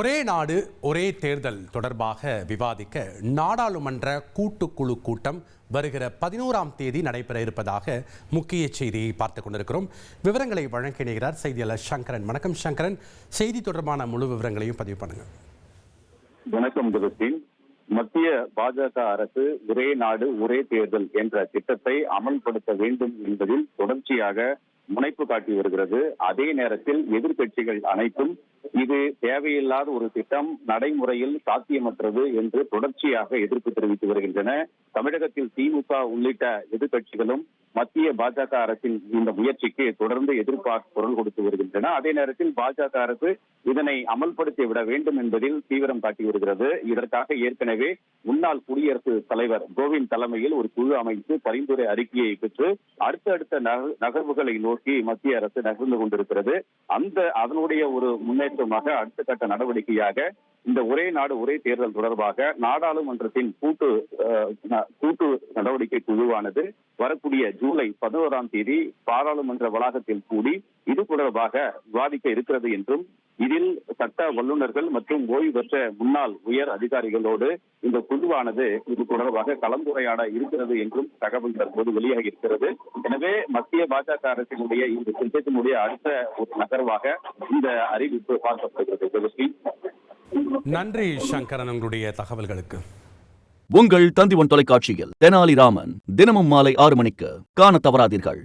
ஒரே நாடு ஒரே தேர்தல் தொடர்பாக விவாதிக்க நாடாளுமன்ற கூட்டுக்குழு கூட்டம் வருகிற 11ஆம் தேதி நடைபெற இருப்பதாக முக்கிய செய்தியை பார்த்துக் கொண்டிருக்கிறோம். விவரங்களை வழங்க இணைகிறார் செய்தியாளர் சங்கரன். வணக்கம் சங்கரன், செய்தி தொடர்பான முழு விவரங்களையும் பதிவு பண்ணுங்க. வணக்கம் கிருஷ்ணன். மத்திய பாஜக அரசு ஒரே நாடு ஒரே தேர்தல் என்ற திட்டத்தை அமல்படுத்த வேண்டும் என்பதில் தொடர்ச்சியாக முனைப்பு காட்டி வருகிறது. அதே நேரத்தில் எதிர்க்கட்சிகள் அனைத்தும் இது தேவையில்லாத ஒரு திட்டம், நடைமுறையில் சாத்தியமற்றது என்று தொடர்ச்சியாக எதிர்ப்பு தெரிவித்து வருகின்றன. தமிழகத்தில் திமுக உள்ளிட்ட எதிர்க்கட்சிகளும் மத்திய பாஜக அரசின் இந்த முயற்சிக்கு தொடர்ந்து எதிர்ப்பாக குரல் கொடுத்து வருகின்றன. அதே நேரத்தில் பாஜக அரசு இதனை அமல்படுத்தி விட வேண்டும் என்பதில் தீவிரம் காட்டி வருகிறது. இதற்காக ஏற்கனவே முன்னாள் குடியரசுத் தலைவர் கோவிந்த் தலைமையில் ஒரு குழு அமைத்து பரிந்துரை அறிக்கையை பெற்று அடுத்தடுத்த நகர்வுகளை நோக்கி மத்திய அரசு நகர்ந்து கொண்டிருக்கிறது. அதனுடைய ஒரு முன்னேற்றமாக அடுத்த கட்ட நடவடிக்கையாக இந்த ஒரே நாடு ஒரே தேர்தல் தொடர்பாக நாடாளுமன்றத்தின் கூட்டு நடவடிக்கை குழுவானது வரக்கூடிய ஜூலை 11ஆம் தேதி பாராளுமன்ற வளாகத்தில் கூடி இது தொடர்பாக விவாதிக்க இருக்கிறது என்றும், இதில் சட்ட வல்லுநர்கள் மற்றும் ஓய்வு பெற்ற முன்னாள் உயர் அதிகாரிகளோடு இந்த குழுவானது இது தொடர்பாக கலந்துரையாட இருக்கிறது என்றும் தகவல் தற்போது வெளியாகி இருக்கிறது. எனவே மத்திய பாஜக அரசினுடைய இந்த திட்டத்தினுடைய அடுத்த ஒரு நகர்வாக இந்த அறிவிப்பு பார்க்கப்படுகிறது. நன்றி சங்கரன், உங்களுடைய தகவல்களுக்கு. உங்கள் தந்திவன் தொலைக்காட்சியில் தெனாலிராமன் தினமும் மாலை 6 மணிக்கு காண தவறாதீர்கள்.